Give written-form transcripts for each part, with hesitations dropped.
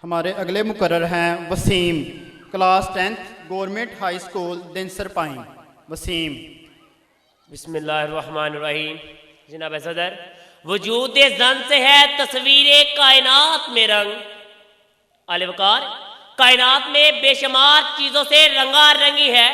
हमारे अगले मुकर्रर हैं Wasim, class 10th government high school Dinsar Pai. Wasim. बिस्मिल्लाहिर्रहमानिर्रहीम। जनाब सदर, वजूद जन से है तस्वीर कायनात में रंग। अलवकार, कायनात में बेशुमार चीज़ों से रंगा रंगी है।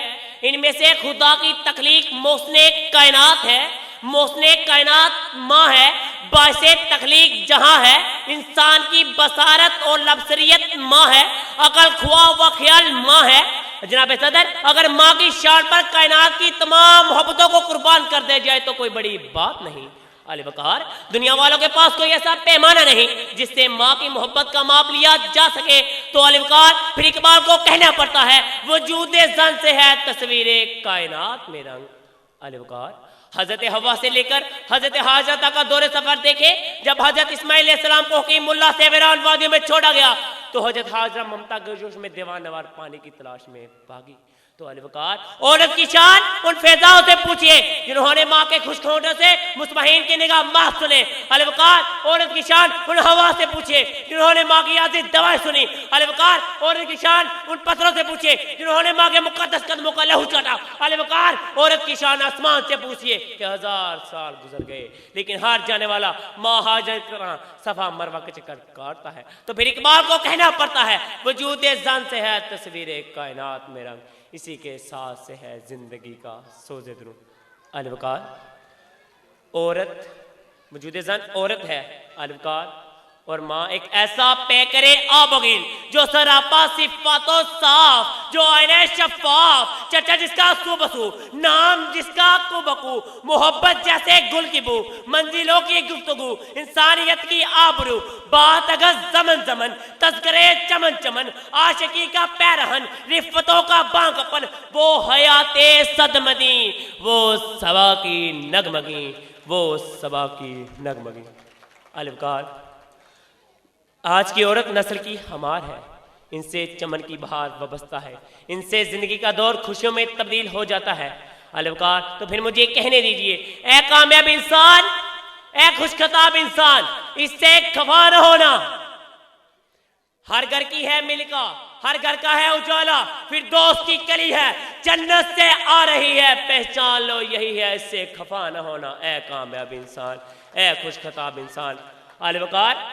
इनमें से खुदा की तख्लीक मोहसने कायनात है। मोहसने कायनात माँ है, बाइसे तख्लीक जहाँ है। इंसान की बसारत और लबसरियत माँ है, अकल खुआ व ख्याल माँ है। जनाब सदर, अगर माँ की शान पर कायनात की तमाम मोहब्बतों को कुर्बान कर दिया जाए तो कोई बड़ी बात नहीं। अलवकार, दुनिया वालों के पास कोई ऐसा पैमाना नहीं जिससे माँ की मोहब्बत का माप लिया जा सके। तो अलवकार, फिर इकबाल को कहना पड़ता है वजूद जन से है तस्वीर कायनात में रंग। अलवकार, हजरत हवा से लेकर हजरत हाजरा तक का दौरे सफर देखे। जब हजरत इस्माइल अलैहिस्सलाम को हकीमुल्लाह से वीरान वादियों में छोड़ा गया तो हजरत हाजरा ममता गर्जोश में दीवानवार पानी की तलाश में भागी। तो अलवकार, औरत की शान उन फैजाओं से पूछिए जिन्होंने माँ के खुश होंठों से मुस्महीन की निगाह माफ सुने। अलवकार, औरत की शान उन हवा से पूछिए जिन्होंने माँ की यादें दवाएं सुनी। अलवकार, औरत की शान उन पत्थरों से पूछिए जिन्होंने माँ के मुकद्दस कदमों का लहू चाटा। अलवकार, औरत की शान आसमान से पूछिए कि 1000 साल गुजर गए लेकिन हार जाने वाला माँ हाजर सफा मरवा के चक्कर काटता है। तो फिर इकबाल को कहना पड़ता है वजूद जान से है तस्वीर कायनात में रंग, इसी के साथ से है जिंदगी का सोज़े दुरूं। अलवकार, औरत वजूद जान औरत है। अलवकार, और माँ एक ऐसा पैकरे आबगील जो सरापा सिफातो साफ, जो आईने शफाफ, चचा जिसका सुबसू, नाम जिसका कुबकू, मोहब्बत जैसे गुल की बू, मंजिलों की गुफ्तगू, इंसानियत की आबरू, बात अगर जमन जमन, तस्करे चमन चमन, आशिकी का पैरहन, रिफ्फतों का बांकपन, वो हयाते सदमदी, वो सबा की नगमगी, वो सबा की नगमगी। अलवकार, आज की औरत नस्ल की हमार है। इनसे चमन की बहार वाबस्ता है, इनसे जिंदगी का दौर खुशियों में तब्दील हो जाता है। अलवकार, तो फिर मुझे कहने दीजिए ए कामयाब इंसान, ए खुशखताब इंसान, इससे खफा न होना। हर घर की है मिलका, हर घर का है उजाला, फिर दोस्त की कली है, जन्नत से आ रही है, पहचान लो यही है, इससे खफा न होना। ए कामयाब इंसान, ए खुशखताब इंसान। अलवकार,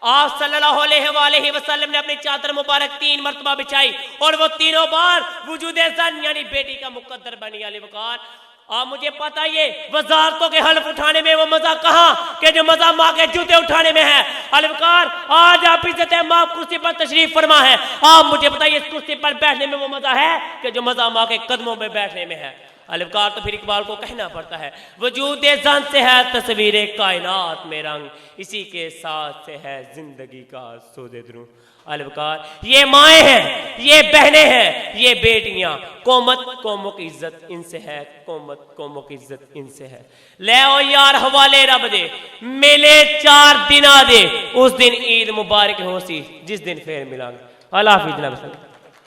आप सल्लल्लाहु अलैहि वसल्लम ने अपनी चादर मुबारक 3 मरतबा बिछाई और वो तीनों बार वजूदे ज़न यानी बेटी का मुकद्दर बनी। अलवकार, आप मुझे बताइए वजारतों के हल्फ उठाने में वो मजा कहाँ कि जो मजा माँ के जूते उठाने में है। अलवकार, आज आप इज्जत माँ कुर्सी पर तशरीफ फरमा है, आप मुझे बताइए इस कुर्सी पर बैठने में वो मजा है कि जो मजा माँ के कदमों में बैठने में है। अलवकार, तो फिर इकबाल को कहना पड़ता है वजूद जन से है तस्वीर कायनात में रंग, इसी के साथ से है जिंदगी का सोज़े दुरूं। अलवकार, ये माएँ हैं, ये बहनें हैं, ये बेटियां, कौमत कौमों की इज्जत इनसे है, कौमत कौमों की इज्जत इनसे है। ले ओ यार हवाले रब दे, मेले 4 दिन आ दे, उस दिन ईद मुबारक हो सी जिस दिन फिर मिलांगे। अल्लाह हाफिज़।